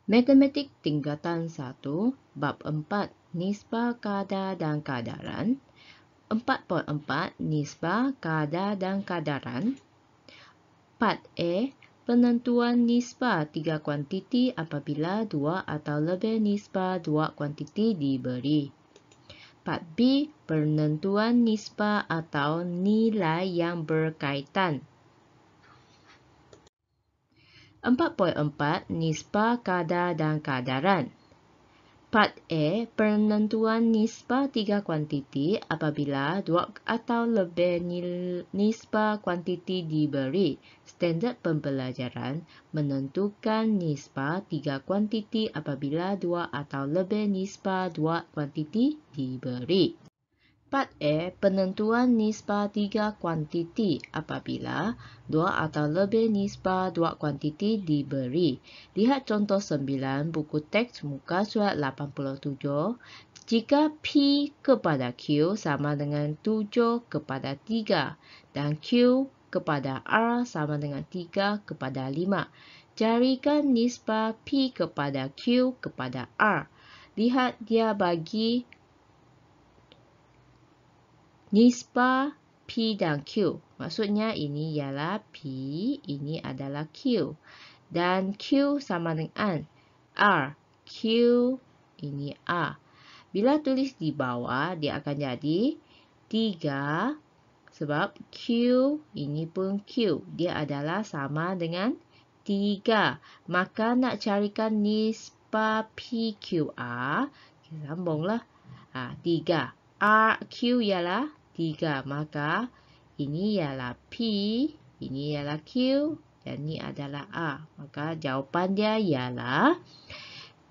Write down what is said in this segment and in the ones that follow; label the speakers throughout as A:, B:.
A: Matematik tingkatan 1, bab 4, nisbah kadar dan kadaran. 4.4, nisbah kadar dan kadaran. Part A, penentuan nisbah 3 kuantiti apabila 2 atau lebih nisbah 2 kuantiti diberi. Part B, penentuan nisbah atau nilai yang berkaitan. 4.4, nisbah kadar dan kadaran. Part A, penentuan nisbah 3 kuantiti apabila 2 atau lebih nisbah kuantiti diberi. Standard pembelajaran menentukan nisbah 3 kuantiti apabila 2 atau lebih nisbah 2 kuantiti diberi. Part A, penentuan nisbah 3 kuantiti apabila 2 atau lebih nisbah 2 kuantiti diberi. Lihat contoh 9 buku teks muka surat 87. Jika P kepada Q sama dengan 7 kepada 3 dan Q kepada R sama dengan 3 kepada 5. Carikan nisbah P kepada Q kepada R. Lihat dia bagi nisbah P dan Q. Maksudnya ini ialah P, ini adalah Q. Dan Q sama dengan R. Q, ini R. Bila tulis di bawah, dia akan jadi 3. Sebab Q, ini pun Q. Dia adalah sama dengan 3. Maka nak carikan nisbah PQR, kita sambunglah. 3. RQ ialah 3. Maka ini ialah P, ini ialah Q, dan ini adalah R. Maka jawapan dia ialah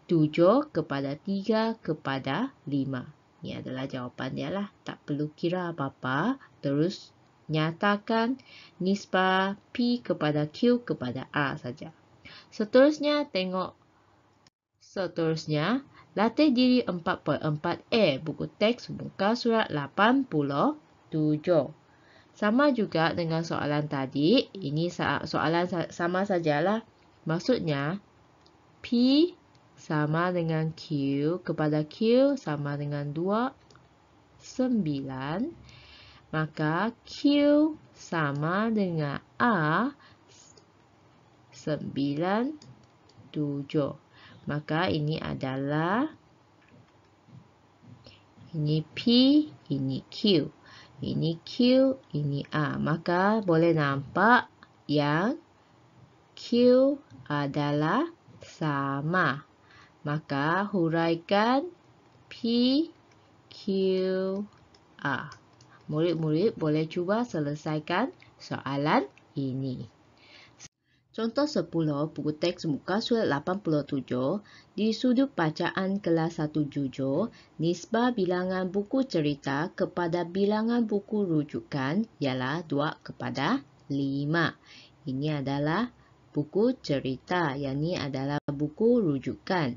A: 7 kepada 3 kepada 5. Ini adalah jawapan dia lah. Tak perlu kira apa-apa. Terus nyatakan nisbah P kepada Q kepada R saja. Seterusnya tengok. Latih diri 4.4a, buku teks muka surat 87. Sama juga dengan soalan tadi, ini soalan sama sajalah. Maksudnya, P sama dengan Q kepada Q sama dengan 2, 9. Maka Q sama dengan R, 9, 7. Maka ini adalah, ini P, ini Q. Ini Q, ini A. Maka boleh nampak yang Q adalah sama. Maka huraikan P, Q, A. Murid-murid boleh cuba selesaikan soalan ini. Contoh 10, buku teks muka surat 87, di sudut bacaan kelas 1 jujur, nisbah bilangan buku cerita kepada bilangan buku rujukan ialah 2 kepada 5. Ini adalah buku cerita, yang ini adalah buku rujukan.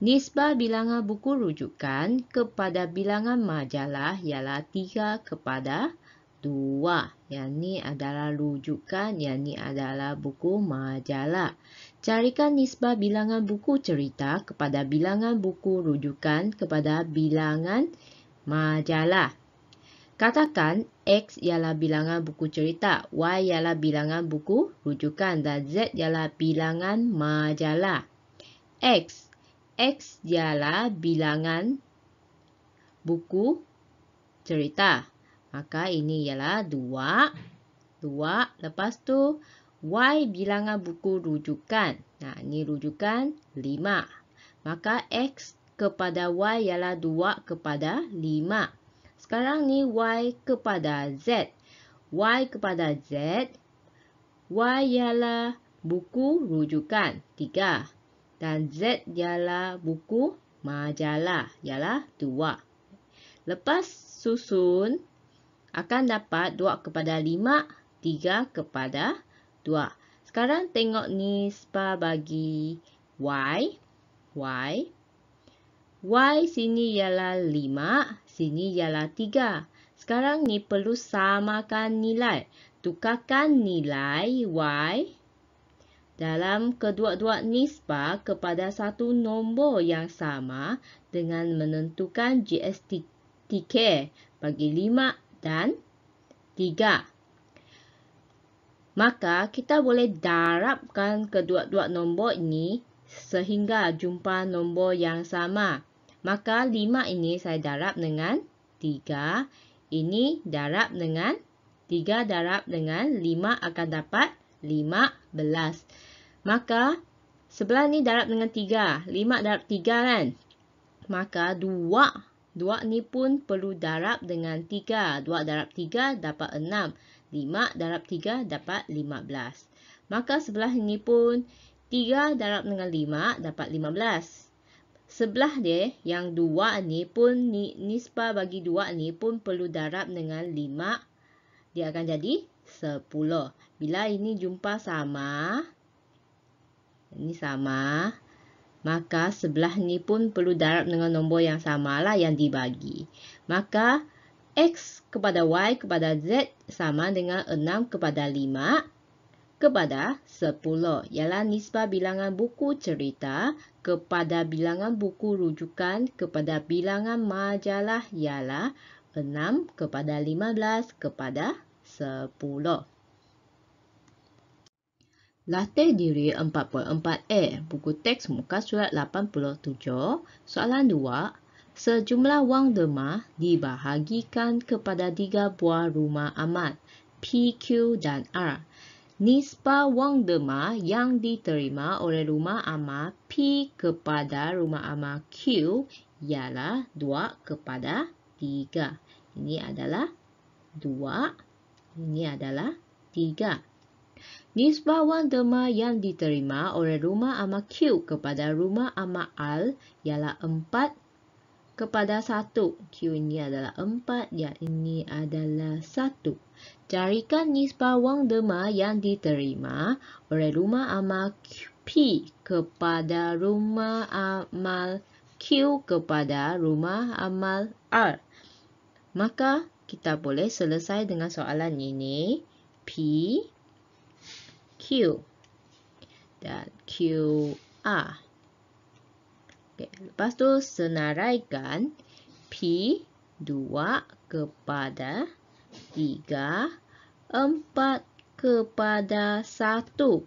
A: Nisbah bilangan buku rujukan kepada bilangan majalah ialah 3 kepada 2. Yang ni adalah rujukan, yang ni adalah buku majalah. Carikan nisbah bilangan buku cerita kepada bilangan buku rujukan kepada bilangan majalah. Katakan X ialah bilangan buku cerita, Y ialah bilangan buku rujukan dan Z ialah bilangan majalah. X ialah bilangan buku cerita. Maka ini ialah 2. Lepas tu Y bilangan buku rujukan. Nah, ini rujukan 5. Maka X kepada Y ialah 2 kepada 5. Sekarang ni Y kepada Z. Y kepada Z. Y ialah buku rujukan 3. Dan Z ialah buku majalah ialah 2. Lepas susun, akan dapat 2 kepada 5, 3 kepada 2. Sekarang tengok nisbah bagi Y. Y sini ialah 5, sini ialah 3. Sekarang ni perlu samakan nilai. Tukarkan nilai Y dalam kedua-dua nisbah kepada satu nombor yang sama dengan menentukan GSTK bagi 5 dan 3. Maka kita boleh darabkan kedua-dua nombor ini sehingga jumpa nombor yang sama. Maka 5 ini saya darab dengan 3. Ini darab dengan 3 darab dengan 5 akan dapat 15. Maka sebelah ni darab dengan 3. 5 darab 3 kan? Maka 2 ni pun perlu darab dengan 3. 2 darab 3 dapat 6. 5 darab 3 dapat 15. Maka sebelah ini pun 3 darab dengan 5 dapat 15. Sebelah dia yang 2 ni pun nisbah bagi 2 ni pun perlu darab dengan 5. Dia akan jadi 10. Bila ini jumpa sama, ini sama, maka sebelah ni pun perlu darab dengan nombor yang samalah yang dibagi. Maka X kepada Y kepada Z sama dengan 6 kepada 5 kepada 10. Ialah nisbah bilangan buku cerita kepada bilangan buku rujukan kepada bilangan majalah ialah 6 kepada 15 kepada 10. Latih diri 4.4a. Buku teks muka surat 87. Soalan 2. Sejumlah wang derma dibahagikan kepada 3 buah rumah amal P, Q dan R. Nisbah wang derma yang diterima oleh rumah amal P kepada rumah amal Q ialah 2 kepada 3. Ini adalah 2. Ini adalah 3. Nisbah wang derma yang diterima oleh rumah amal Q kepada rumah amal R ialah 4 kepada 1. Q ini adalah 4, yang ini adalah 1. Carikan nisbah wang derma yang diterima oleh rumah amal P kepada rumah amal Q kepada rumah amal R. Maka kita boleh selesai dengan soalan ini. P, Q dan QR. Okay. Lepas tu senaraikan P 2 kepada 3, 4 kepada 1.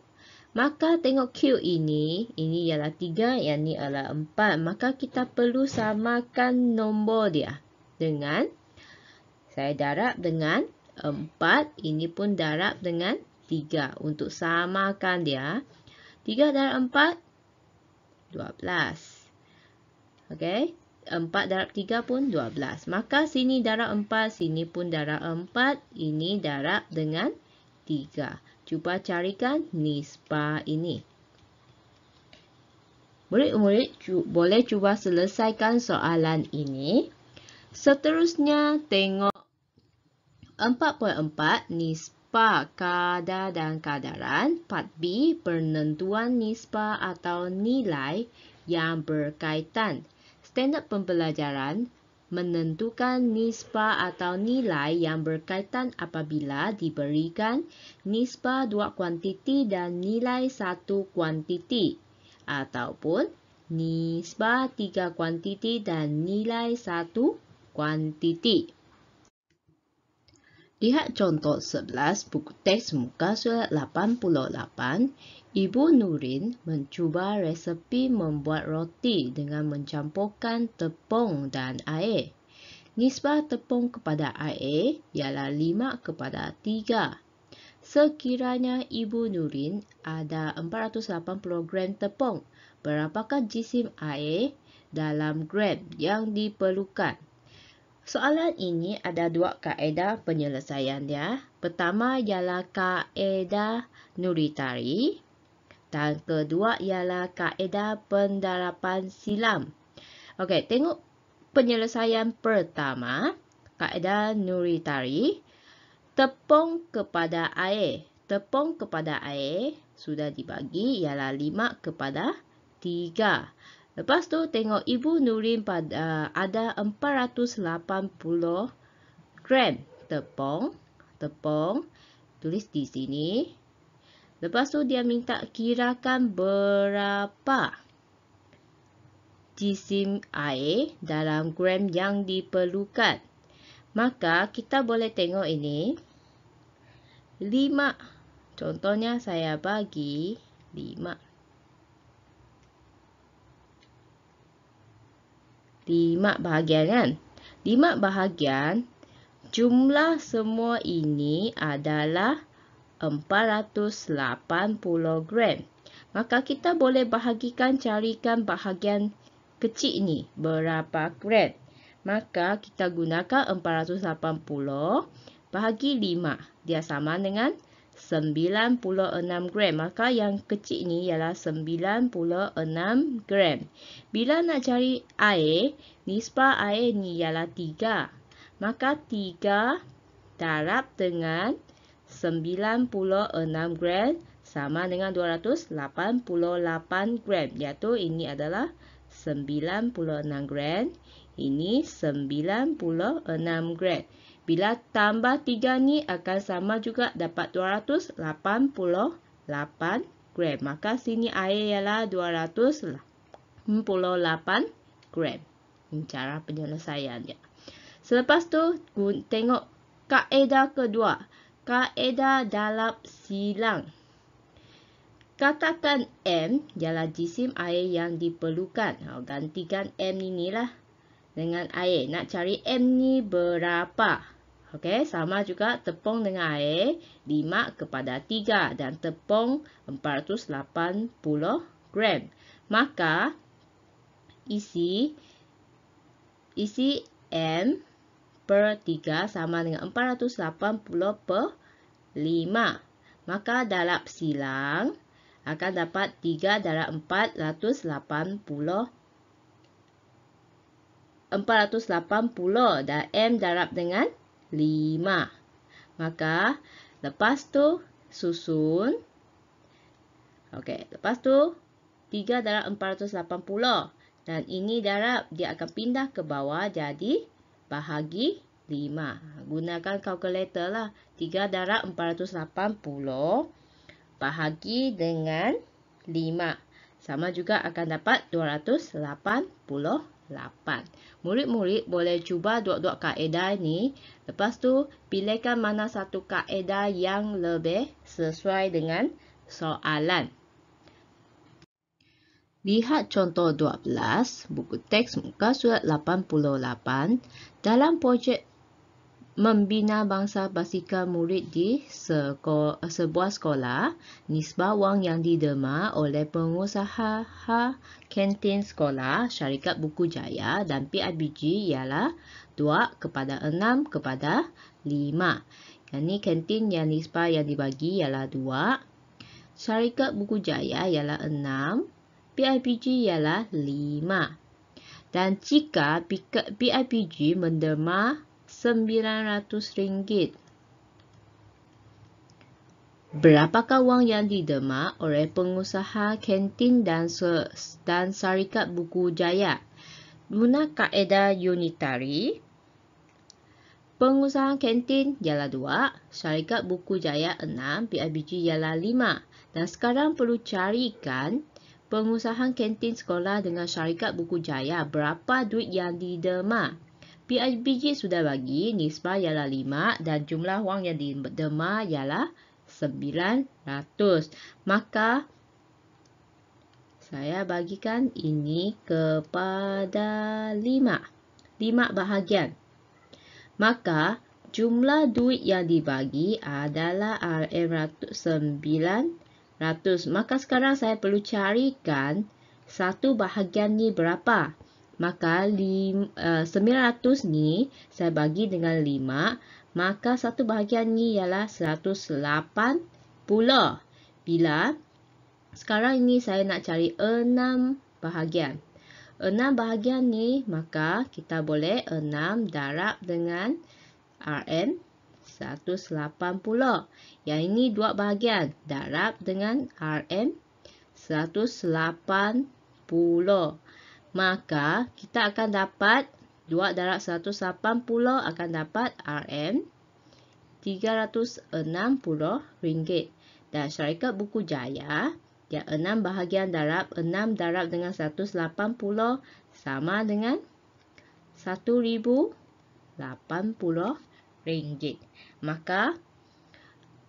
A: Maka tengok Q ini ialah 3, yang ini adalah 4. Maka kita perlu samakan nombor dia dengan, saya darab dengan 4, ini pun darab dengan 3 untuk samakan dia. 3 darab 4, 12. Okey, 4 darab 3 pun 12. Maka sini darab 4, sini pun darab 4, ini darab dengan 3. Cuba carikan nisbah ini. Murid-murid boleh cuba selesaikan soalan ini. Seterusnya tengok 4.4 nisbah kadar dan kadaran. Part B penentuan nisbah atau nilai yang berkaitan. Standard pembelajaran menentukan nisbah atau nilai yang berkaitan apabila diberikan nisbah 2 kuantiti dan nilai 1 kuantiti ataupun nisbah 3 kuantiti dan nilai 1 kuantiti. Lihat contoh 11 buku teks muka surat 88. Ibu Nurin mencuba resepi membuat roti dengan mencampurkan tepung dan air. Nisbah tepung kepada air ialah 5 kepada 3. Sekiranya Ibu Nurin ada 480 gram tepung, berapakah jisim air dalam gram yang diperlukan? Soalan ini ada 2 kaedah penyelesaian dia. Pertama ialah kaedah Nuritari dan kedua ialah kaedah pendarapan silam. Okey, tengok penyelesaian pertama, kaedah Nuritari. Tepung kepada air. Tepung kepada air sudah dibagi ialah 5 kepada 3. Lepas tu tengok Ibu Nurin ada 480 gram tepung. Tulis di sini. Lepas tu dia minta kirakan berapa jisim air dalam gram yang diperlukan. Maka kita boleh tengok ini 5. Contohnya saya bagi 5. 5 bahagian kan? 5 bahagian jumlah semua ini adalah 480 gram. Maka kita boleh bahagikan, carikan bahagian kecil ini berapa gram. Maka kita gunakan 480 bahagi 5. Dia sama dengan 96 gram. Maka yang kecil ini ialah 96 gram. Bila nak cari air, nisbah air ni ialah 3. Maka 3 darab dengan 96 gram sama dengan 288 gram. Iaitu ini adalah 96 gram. Ini 96 gram. Bila tambah 3 ni akan sama juga dapat 288 gram. Maka sini air ialah 288 gram. Ini cara penyelesaiannya. Selepas tu tengok kaedah kedua. Kaedah dalap silang. Katakan M ialah jisim air yang diperlukan. Gantikan M inilah dengan air. Nak cari M ni berapa? Okey, sama juga tepung dengan air 5/3 dan tepung 480 gram. Maka isi M per 3 sama dengan 480 per 5. Maka dalap silang akan dapat 3 darab 480 dan M darab dengan 5. Maka lepas tu susun. Okey, lepas tu 3 darab 480 dan ini darab dia akan pindah ke bawah jadi bahagi 5. Gunakan kalkulator lah. 3 darab 480 bahagi dengan 5. Sama juga akan dapat 288. Murid-murid boleh cuba dua-dua kaedah ni. Lepas tu pilihkan mana satu kaedah yang lebih sesuai dengan soalan. Lihat contoh 12, buku teks muka surat 88. Dalam projek membina bangsa basikal murid di sebuah sekolah, nisbah wang yang diderma oleh pengusaha kantin sekolah, syarikat buku jaya dan PIBG ialah 2/6/5. Yang ni kantin yang nisbah yang dibagi ialah 2. Syarikat buku jaya ialah 6. PIBG ialah 5. Dan jika PIBG menderma RM900, berapakah wang yang diderma oleh pengusaha kantin dan syarikat buku jaya? Guna kaedah unitary, pengusaha kantin ialah 2, syarikat buku jaya 6, PIBG ialah 5. Dan sekarang perlu carikan pengusaha kantin sekolah dengan syarikat buku jaya berapa duit yang diderma. PIBG sudah bagi, nisbah ialah 5 dan jumlah wang yang diderma ialah 900. Maka saya bagikan ini kepada 5 bahagian. Maka jumlah duit yang dibagi adalah RM900. Maka sekarang saya perlu carikan satu bahagian ni berapa. Maka 900 ni saya bagi dengan 5. Maka satu bahagian ni ialah 180. Bila sekarang ini saya nak cari 6 bahagian. 6 bahagian ni maka kita boleh 6 darab dengan RM 180. Yang ini 2 bahagian. Darab dengan RM 180. Maka kita akan dapat 2 darab 180 akan dapat RM 360. Dan syarikat buku Jaya, yang 6 bahagian darab, 6 darab dengan 180 sama dengan RM1,080. Maka,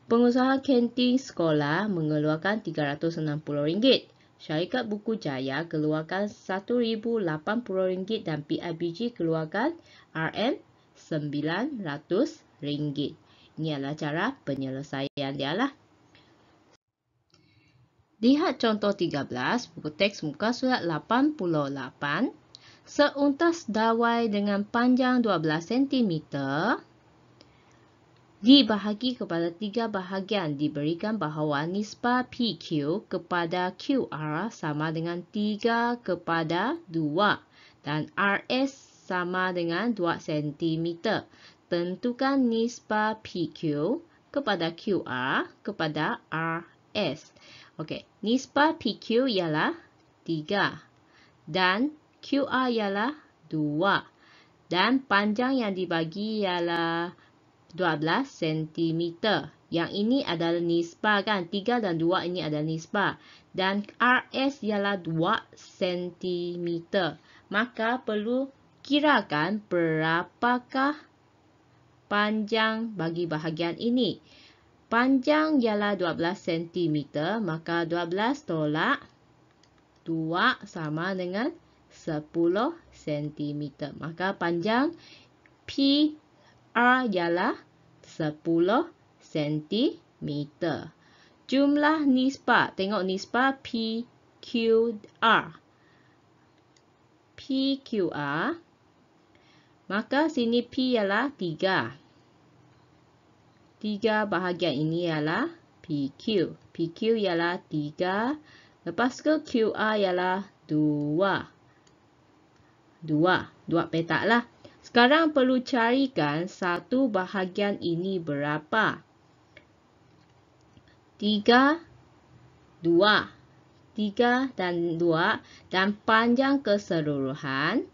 A: pengusaha kantin sekolah mengeluarkan RM360. Syarikat buku Jaya keluarkan RM1,080 dan PIBG keluarkan RM900. Ini adalah cara penyelesaian dia lah. Lihat contoh 13, buku teks muka surat 88. Seuntas dawai dengan panjang 12 cm dibahagi kepada 3 bahagian, diberikan bahawa nisbah PQ kepada QR sama dengan 3 kepada 2 dan RS sama dengan 2 cm. Tentukan nisbah PQ kepada QR kepada RS. Okey, nisbah PQ ialah 3 dan QR ialah 2 dan panjang yang dibagi ialah 12 cm. Yang ini adalah nisbah kan, 3 dan 2 ini adalah nisbah dan RS ialah 2 cm. Maka perlu kirakan berapakah panjang bagi bahagian ini. Panjang ialah 12 cm, maka 12 tolak 2 sama dengan 10 cm. Maka panjang PR ialah 10 cm. Jumlah nisbah, tengok nisbah PQR. PQR, maka sini P ialah 3. 3 bahagian ini ialah PQ. PQ ialah 3. Lepas ke QR ialah 2. 2 petak lah. Sekarang perlu carikan satu bahagian ini berapa. 3, 2. 3 dan 2 dan panjang keseluruhan.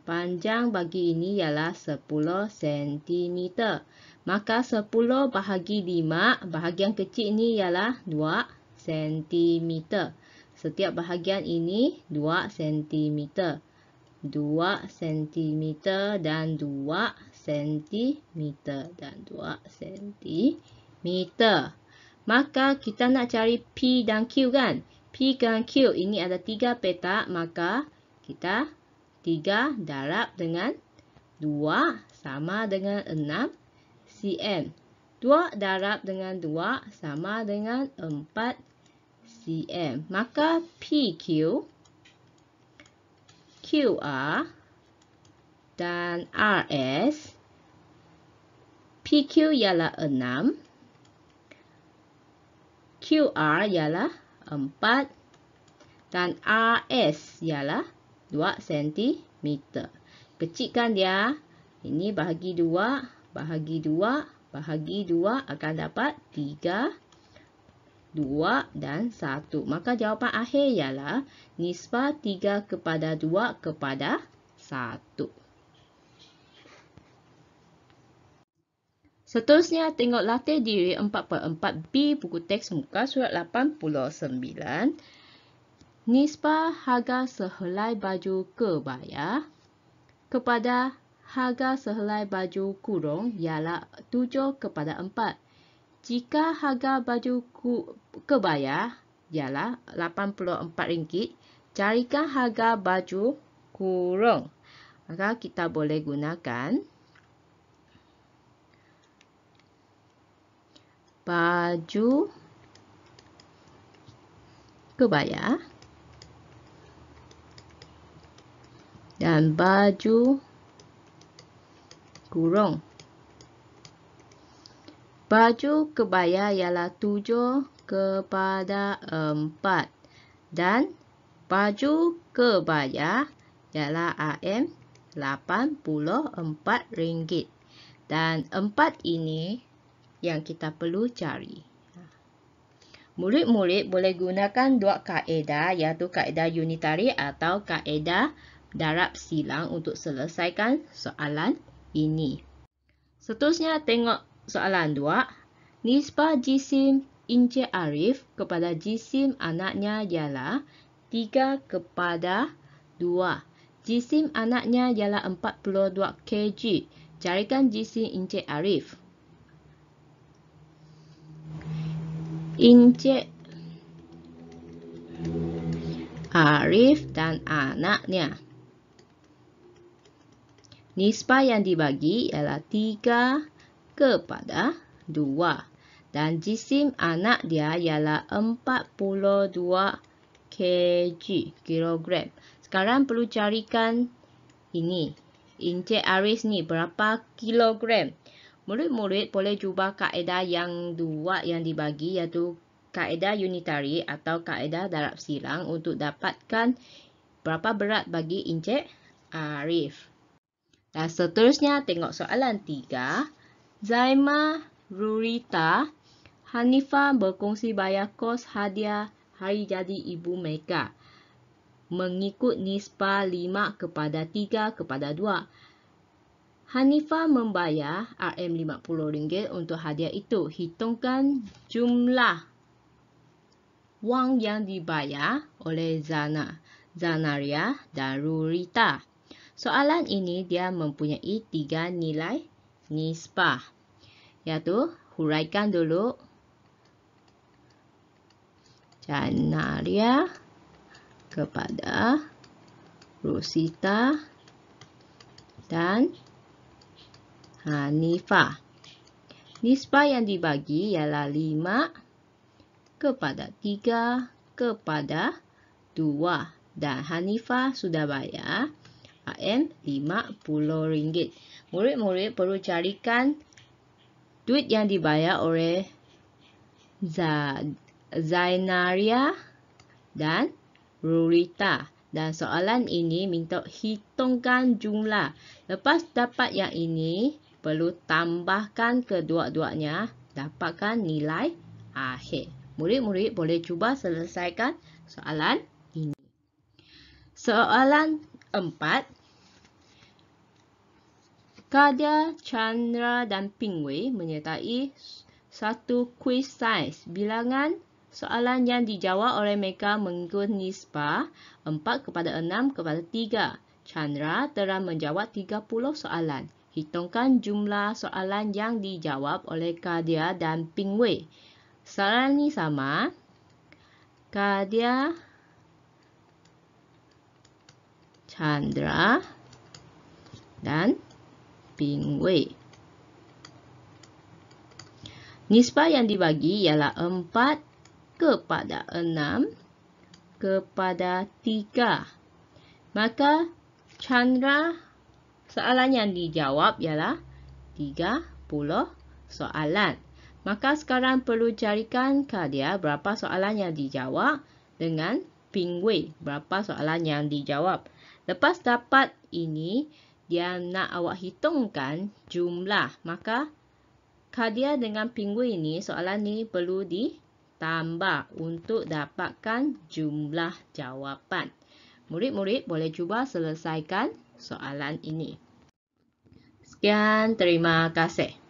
A: Panjang bagi ini ialah 10 cm. Maka 10 bahagi 5, bahagian kecil ini ialah 2 cm. Setiap bahagian ini 2 cm. 2 cm dan 2 cm dan 2 cm. Maka kita nak cari P dan Q kan? P dan Q ini ada 3 petak, maka kita 3 darab dengan 2 sama dengan 6 cm. 2 darab dengan 2 sama dengan 4 cm. Maka PQ, QR dan RS. PQ ialah 6. QR ialah 4. Dan RS ialah 2 cm. Kecilkan dia. Ini bahagi 2, bahagi 2, bahagi 2 akan dapat 3, 2 dan 1. Maka jawapan akhir ialah nisbah 3 kepada 2 kepada 1. Seterusnya, tengok latih diri 4/4B buku teks muka surat 89. Nisbah harga sehelai baju kebaya kepada harga sehelai baju kurung ialah 7 kepada 4. Jika harga baju kebaya ialah RM84, carikan harga baju kurung. Maka kita boleh gunakan baju kebaya dan baju kurung. Baju kebaya ialah 7 kepada 4 dan baju kebaya ialah RM84 dan 4 ini yang kita perlu cari. Murid-murid boleh gunakan dua kaedah, iaitu kaedah unitari atau kaedah darab silang untuk selesaikan soalan ini. Seterusnya tengok soalan 2. Nisbah jisim Encik Arif kepada jisim anaknya ialah 3 kepada 2. Jisim anaknya ialah 42 kg. Carikan jisim Encik Arif. Encik Arif dan anaknya. Nisbah yang dibagi ialah 3 kepada 2. Dan jisim anak dia ialah 42 kilogram. Sekarang perlu carikan ini. Encik Arif ni berapa kilogram? Murid-murid boleh cuba kaedah yang dua yang dibagi, iaitu kaedah unitari atau kaedah darab silang untuk dapatkan berapa berat bagi Encik Arif. Dan seterusnya tengok soalan 3. Zaima, Rurita, Hanifah berkongsi bayar kos hadiah hari jadi ibu mereka mengikut nisbah 5 kepada 3 kepada 2. Hanifah membayar RM50 untuk hadiah itu. Hitungkan jumlah wang yang dibayar oleh Zanaria dan Rurita. Soalan ini dia mempunyai 3 nilai nisbah. Iaitu, huraikan dulu. Zanaria kepada Rosita dan Hanifah. Nisbah yang dibagi ialah 5 kepada 3 kepada 2. Dan Hanifah sudah bayar RM50. Murid-murid perlu carikan duit yang dibayar oleh Zainaria dan Rurita. Dan soalan ini minta hitungkan jumlah. Lepas dapat yang ini, perlu tambahkan kedua-duanya, dapatkan nilai akhir. Murid-murid boleh cuba selesaikan soalan ini. Soalan 4. Kadia, Chandra dan Pingwei menyertai satu kuis sains. Bilangan soalan yang dijawab oleh mereka mengikut nisbah 4 kepada 6 kepada 3. Chandra telah menjawab 30 soalan. Hitungkan jumlah soalan yang dijawab oleh Kadia dan Pingwei. Soalan ini sama. Kadia, Chandra dan Pingwei. Nisbah yang dibagi ialah 4 kepada 6 kepada 3. Maka Chandra, soalan yang dijawab ialah 30 soalan. Maka sekarang perlu carikan Kadia berapa soalan yang dijawab dengan Pingwei berapa soalan yang dijawab. Lepas dapat ini, dia nak awak hitungkan jumlah. Maka Kadia dengan Pingwei ini, soalan ni perlu ditambah untuk dapatkan jumlah jawapan. Murid-murid boleh cuba selesaikan soalan ini. Sekian, terima kasih.